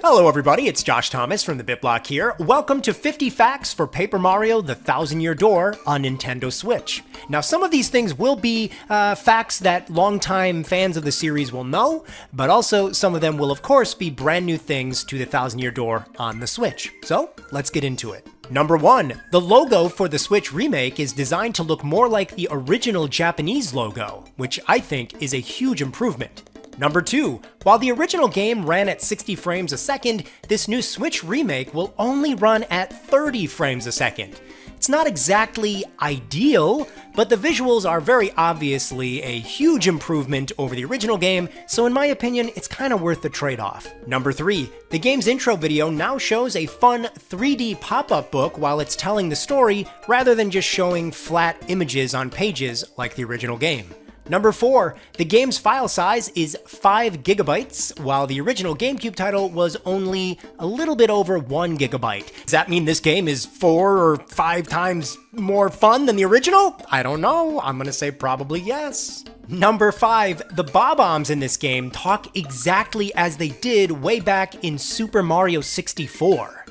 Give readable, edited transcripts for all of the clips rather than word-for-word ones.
Hello everybody, it's Josh Thomas from the BitBlock here. Welcome to 50 Facts for Paper Mario: The Thousand Year Door on Nintendo Switch. Now some of these things will be facts that longtime fans of the series will know, but also some of them will of course be brand new things to the Thousand Year Door on the Switch. So let's get into it. Number 1. The logo for the Switch remake is designed to look more like the original Japanese logo, which I think is a huge improvement. Number 2. While the original game ran at 60 frames a second, this new Switch remake will only run at 30 frames a second. It's not exactly ideal, but the visuals are very obviously a huge improvement over the original game, so in my opinion, it's kind of worth the trade-off. Number 3. The game's intro video now shows a fun 3D pop-up book while it's telling the story, rather than just showing flat images on pages like the original game. Number 4. The game's file size is 5 gigabytes, while the original GameCube title was only a little bit over 1 gigabyte. Does that mean this game is 4 or 5 times more fun than the original? I don't know. I'm gonna say probably yes. Number 5. The Bob-ombs in this game talk exactly as they did way back in Super Mario 64.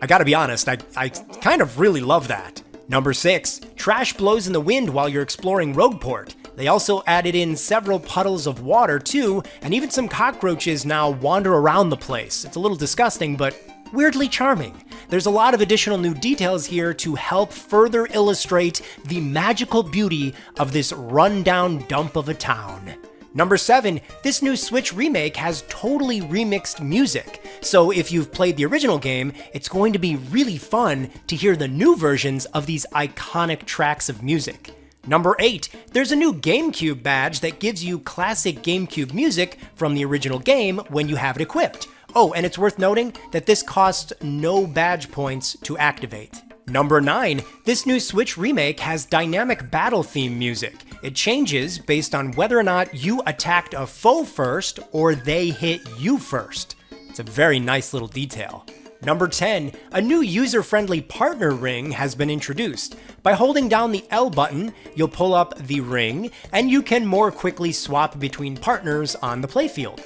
I gotta be honest, I kind of really love that. Number 6. Trash blows in the wind while you're exploring Rogueport. They also added in several puddles of water too, and even some cockroaches now wander around the place. It's a little disgusting, but weirdly charming. There's a lot of additional new details here to help further illustrate the magical beauty of this run-down dump of a town. Number 7, this new Switch remake has totally remixed music, so if you've played the original game, it's going to be really fun to hear the new versions of these iconic tracks of music. Number 8, there's a new GameCube badge that gives you classic GameCube music from the original game when you have it equipped. Oh, and it's worth noting that this costs no badge points to activate. Number 9, this new Switch remake has dynamic battle theme music. It changes based on whether or not you attacked a foe first or they hit you first. It's a very nice little detail. Number 10, a new user-friendly partner ring has been introduced. By holding down the L button, you'll pull up the ring, and you can more quickly swap between partners on the playfield.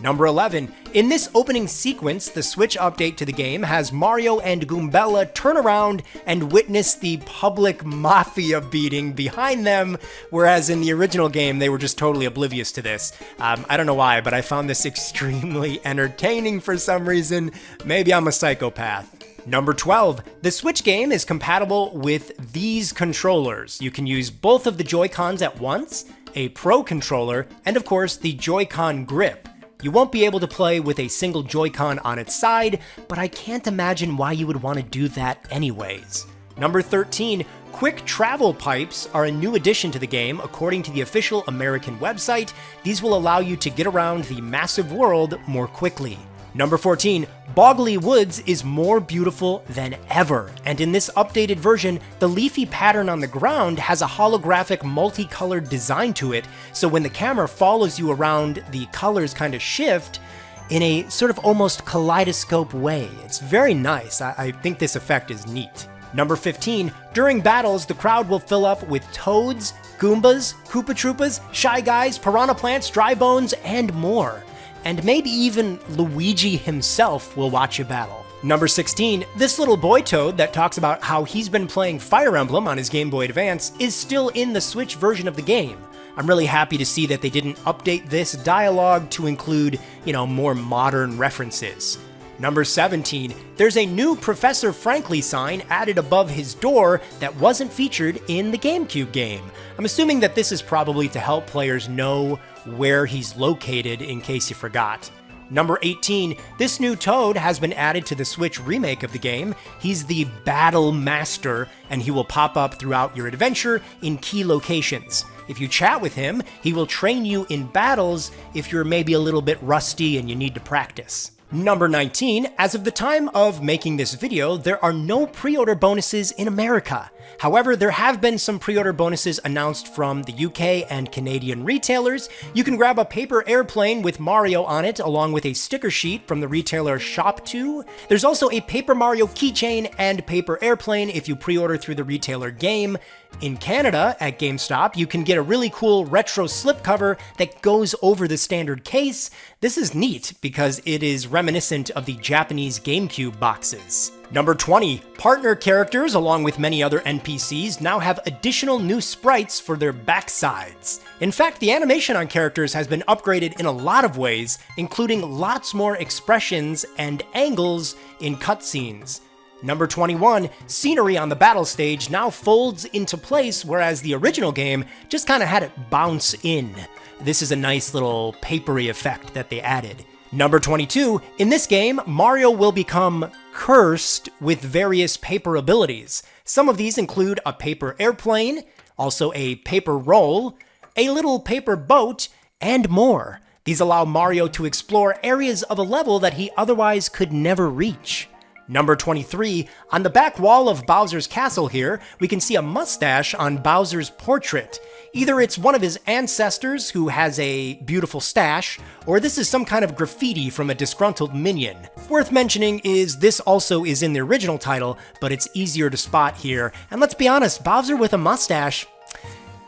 Number 11, in this opening sequence, the Switch update to the game has Mario and Goombella turn around and witness the public mafia beating behind them, whereas in the original game, they were just totally oblivious to this. I don't know why, but I found this extremely entertaining for some reason. Maybe I'm a psychopath. Number 12, the Switch game is compatible with these controllers. You can use both of the Joy-Cons at once, a Pro controller, and of course the Joy-Con grip. You won't be able to play with a single Joy-Con on its side, but I can't imagine why you would want to do that anyways. Number 13, quick travel pipes are a new addition to the game. According to the official American website, these will allow you to get around the massive world more quickly. Number 14, Boggly Woods is more beautiful than ever, and in this updated version, the leafy pattern on the ground has a holographic multicolored design to it, so when the camera follows you around, the colors kind of shift in a sort of almost kaleidoscope way. It's very nice. I think this effect is neat. Number 15, during battles, the crowd will fill up with Toads, Goombas, Koopa Troopas, Shy Guys, Piranha Plants, Dry Bones, and more. And maybe even Luigi himself will watch you battle. Number 16, this little boy Toad that talks about how he's been playing Fire Emblem on his Game Boy Advance is still in the Switch version of the game. I'm really happy to see that they didn't update this dialogue to include, more modern references. Number 17, there's a new Professor Frankly sign added above his door that wasn't featured in the GameCube game. I'm assuming that this is probably to help players know where he's located in case you forgot. Number 18, this new Toad has been added to the Switch remake of the game. He's the Battle Master, and he will pop up throughout your adventure in key locations. If you chat with him, he will train you in battles if you're maybe a little bit rusty and you need to practice. Number 19, as of the time of making this video, there are no pre-order bonuses in America. However, there have been some pre-order bonuses announced from the UK and Canadian retailers. You can grab a paper airplane with Mario on it, along with a sticker sheet from the retailer Shop2. There's also a Paper Mario keychain and paper airplane if you pre-order through the retailer Game. In Canada, at GameStop, you can get a really cool retro slipcover that goes over the standard case. This is neat because it is reminiscent of the Japanese GameCube boxes. Number 20, partner characters, along with many other NPCs, now have additional new sprites for their backsides. In fact, the animation on characters has been upgraded in a lot of ways, including lots more expressions and angles in cutscenes. Number 21, scenery on the battle stage now folds into place, whereas the original game just kind of had it bounce in. This is a nice little papery effect that they added. Number 22, in this game, Mario will become cursed with various paper abilities. Some of these include a paper airplane, also a paper roll, a little paper boat, and more. These allow Mario to explore areas of a level that he otherwise could never reach. Number 23, on the back wall of Bowser's castle here, we can see a mustache on Bowser's portrait. Either it's one of his ancestors who has a beautiful stash, or this is some kind of graffiti from a disgruntled minion. Worth mentioning is this also is in the original title, but it's easier to spot here. And let's be honest, Bowser with a mustache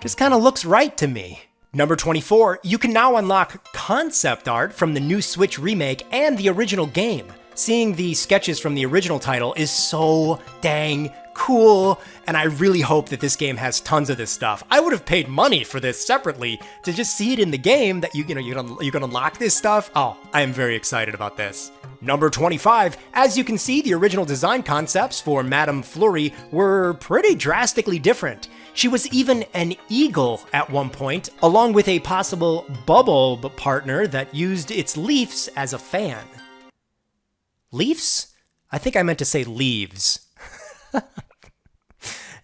just kind of looks right to me. Number 24, you can now unlock concept art from the new Switch remake and the original game. Seeing the sketches from the original title is so dang cool, and I really hope that this game has tons of this stuff. I would have paid money for this separately to just see it in the game that you can unlock this stuff. Oh, I am very excited about this. Number 25, as you can see, the original design concepts for Madame Flurry were pretty drastically different. She was even an eagle at one point, along with a possible bubble partner that used its leaves as a fan. Leafs? I think I meant to say leaves.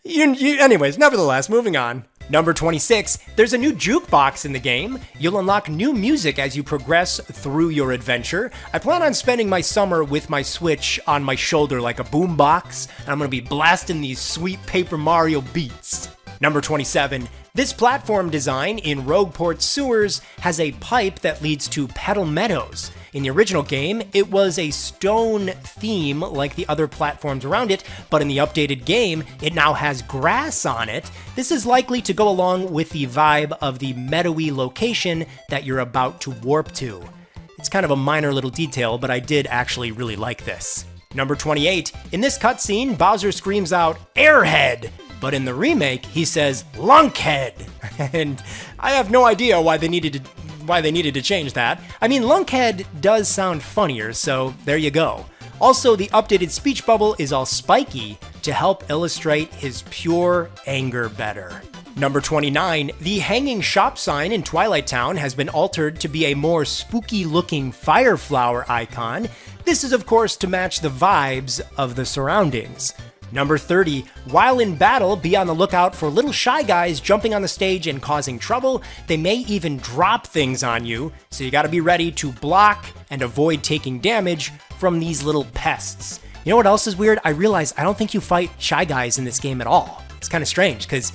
Anyways, nevertheless, moving on. Number 26, there's a new jukebox in the game. You'll unlock new music as you progress through your adventure. I plan on spending my summer with my Switch on my shoulder like a boombox, and I'm gonna be blasting these sweet Paper Mario beats. Number 27, this platform design in Rogueport Sewers has a pipe that leads to Petal Meadows. In the original game, it was a stone theme like the other platforms around it, but in the updated game, it now has grass on it. This is likely to go along with the vibe of the meadowy location that you're about to warp to. It's kind of a minor little detail, but I did actually really like this. Number 28, in this cutscene, Bowser screams out, "Airhead!" But in the remake, he says, "Lunkhead!" And I have no idea why they needed to change that. I mean, Lunkhead does sound funnier, so there you go. Also, the updated speech bubble is all spiky to help illustrate his pure anger better. Number 29, the hanging shop sign in Twilight Town has been altered to be a more spooky-looking fire flower icon. This is, of course, to match the vibes of the surroundings. Number 30, while in battle, be on the lookout for little shy guys jumping on the stage and causing trouble. They may even drop things on you, so you gotta be ready to block and avoid taking damage from these little pests. You know what else is weird? I realize I don't think you fight shy guys in this game at all. It's kind of strange, because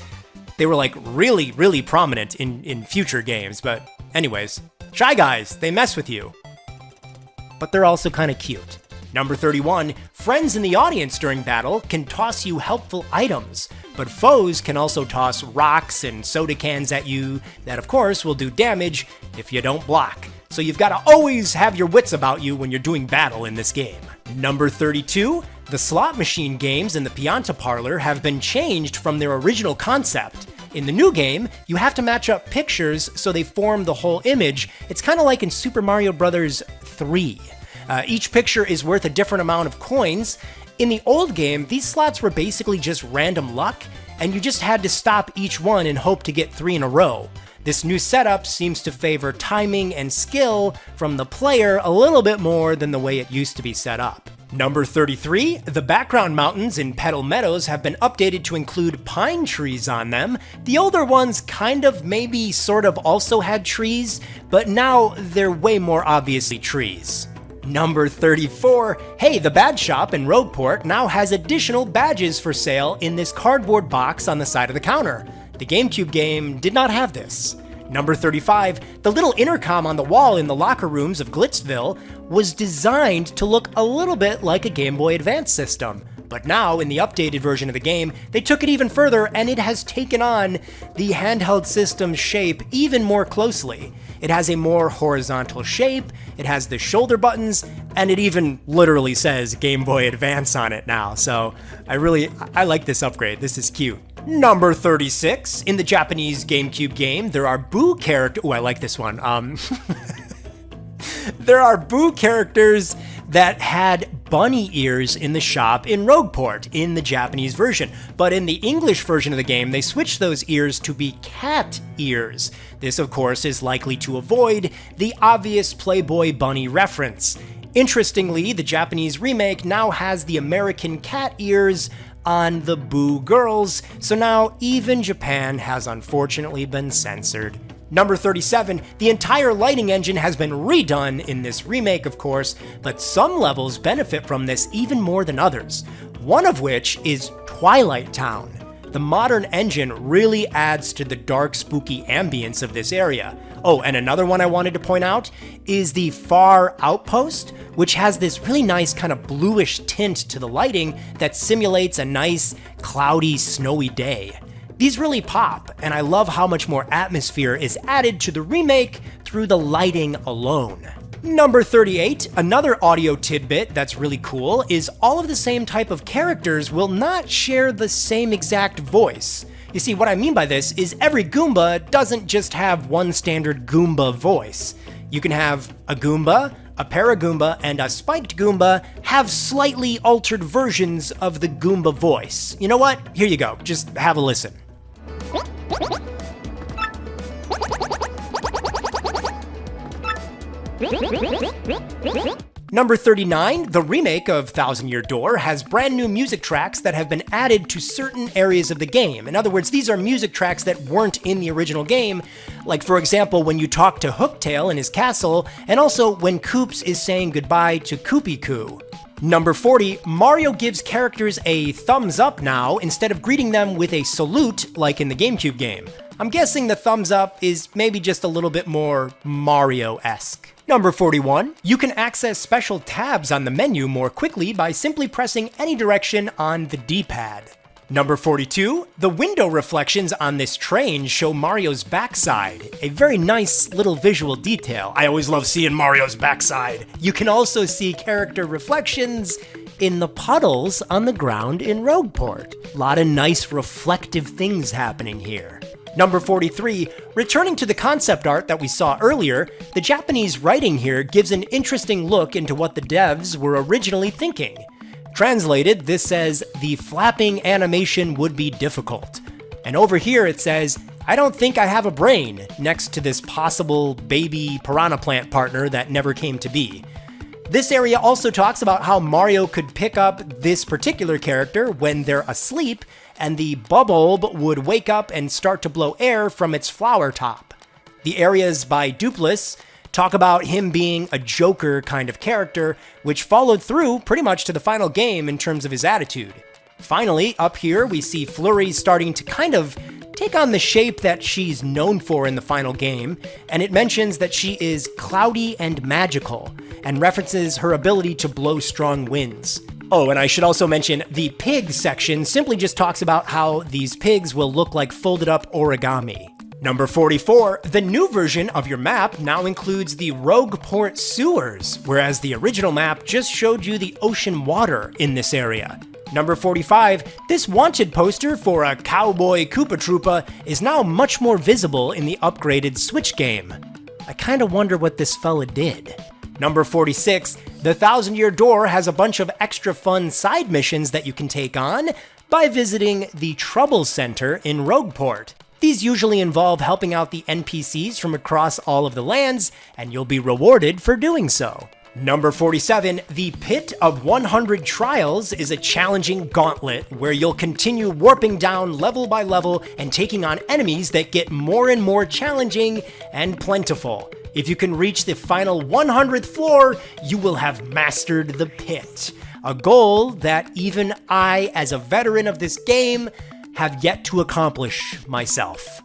they were like really, really prominent in future games, but anyways, shy guys, they mess with you. But they're also kind of cute. Number 31, friends in the audience during battle can toss you helpful items, but foes can also toss rocks and soda cans at you that, of course, will do damage if you don't block. So you've got to always have your wits about you when you're doing battle in this game. Number 32, the slot machine games in the Pianta Parlor have been changed from their original concept. In the new game, you have to match up pictures so they form the whole image. It's kind of like in Super Mario Bros. 3. Each picture is worth a different amount of coins. In the old game, these slots were basically just random luck, and you just had to stop each one and hope to get 3 in a row. This new setup seems to favor timing and skill from the player a little bit more than the way it used to be set up. Number 33, the background mountains in Petal Meadows have been updated to include pine trees on them. The older ones kind of maybe sort of also had trees, but now they're way more obviously trees. Number 34, hey, the Badge Shop in Rogueport now has additional badges for sale in this cardboard box on the side of the counter. The GameCube game did not have this. Number 35, the little intercom on the wall in the locker rooms of Glitzville was designed to look a little bit like a Game Boy Advance system, But now, in the updated version of the game, they took it even further and it has taken on the handheld system's shape even more closely. It has a more horizontal shape, it has the shoulder buttons, and it even literally says Game Boy Advance on it now. So I like this upgrade. This is cute. Number 36, in the Japanese GameCube game, there are Boo characters. Oh, I like this one. There are Boo characters that had bunny ears in the shop in Rogueport in the Japanese version. But in the English version of the game, they switched those ears to be cat ears. This, of course, is likely to avoid the obvious Playboy bunny reference. Interestingly, the Japanese remake now has the American cat ears on the Boo girls, so now even Japan has unfortunately been censored. Number 37, the entire lighting engine has been redone in this remake, of course, but some levels benefit from this even more than others, one of which is Twilight Town. The modern engine really adds to the dark, spooky ambience of this area. Oh, and another one I wanted to point out is the Far Outpost, which has this really nice kind of bluish tint to the lighting that simulates a nice, cloudy, snowy day. These really pop, and I love how much more atmosphere is added to the remake through the lighting alone. Number 38, another audio tidbit that's really cool, is all of the same type of characters will not share the same exact voice. You see, what I mean by this is every Goomba doesn't just have one standard Goomba voice. You can have a Goomba, a Paragoomba, and a Spiked Goomba have slightly altered versions of the Goomba voice. You know what? Here you go. Just have a listen. Number 39, the remake of Thousand Year Door has brand new music tracks that have been added to certain areas of the game. In other words, these are music tracks that weren't in the original game, like for example when you talk to Hooktail in his castle, and also when Koops is saying goodbye to Koopy Koo. Number 40, Mario gives characters a thumbs up now instead of greeting them with a salute like in the GameCube game. I'm guessing the thumbs up is maybe just a little bit more Mario-esque. Number 41, you can access special tabs on the menu more quickly by simply pressing any direction on the D-pad. Number 42, the window reflections on this train show Mario's backside, a very nice little visual detail. I always love seeing Mario's backside. You can also see character reflections in the puddles on the ground in Rogueport. A lot of nice reflective things happening here. Number 43, returning to the concept art that we saw earlier, the Japanese writing here gives an interesting look into what the devs were originally thinking. Translated, this says, the flapping animation would be difficult. And over here it says, I don't think I have a brain, next to this possible baby piranha plant partner that never came to be. This area also talks about how Mario could pick up this particular character when they're asleep, and the Bubulb would wake up and start to blow air from its flower top. The areas by Dupless talk about him being a Joker kind of character, which followed through pretty much to the final game in terms of his attitude. Finally, up here we see Flurry starting to kind of take on the shape that she's known for in the final game, and it mentions that she is cloudy and magical, and references her ability to blow strong winds. Oh, and I should also mention the pig section simply just talks about how these pigs will look like folded up origami. Number 44, the new version of your map now includes the Rogueport sewers, whereas the original map just showed you the ocean water in this area. Number 45, this wanted poster for a Cowboy Koopa Troopa is now much more visible in the upgraded Switch game. I kinda wonder what this fella did. Number 46, the Thousand Year Door has a bunch of extra fun side missions that you can take on by visiting the Trouble Center in Rogueport. These usually involve helping out the NPCs from across all of the lands, and you'll be rewarded for doing so. Number 47, the Pit of 100 Trials is a challenging gauntlet where you'll continue warping down level by level and taking on enemies that get more and more challenging and plentiful. If you can reach the final 100th floor, you will have mastered the pit. A goal that even I, as a veteran of this game, have yet to accomplish myself.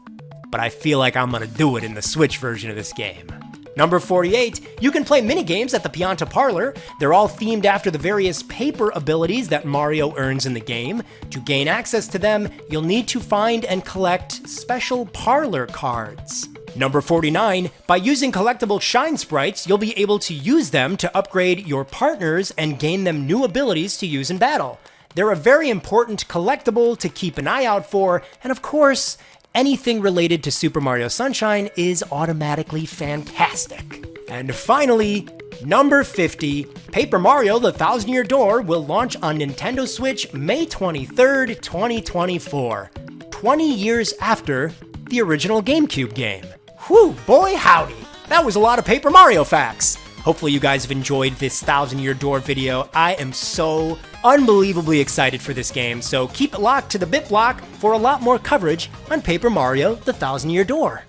But I feel like I'm gonna do it in the Switch version of this game. Number 48, you can play minigames at the Pianta Parlor. They're all themed after the various paper abilities that Mario earns in the game. To gain access to them, you'll need to find and collect special parlor cards. Number 49, by using collectible shine sprites, you'll be able to use them to upgrade your partners and gain them new abilities to use in battle. They're a very important collectible to keep an eye out for, and of course, anything related to Super Mario Sunshine is automatically fantastic. And finally, number 50, Paper Mario: The Thousand Year Door will launch on Nintendo Switch May 23rd, 2024, 20 years after the original GameCube game. Whew, boy howdy, that was a lot of Paper Mario facts. Hopefully you guys have enjoyed this 1000 Year Door video. I am so unbelievably excited for this game, so keep it locked to the BitBlock for a lot more coverage on Paper Mario: The 1000 Year Door.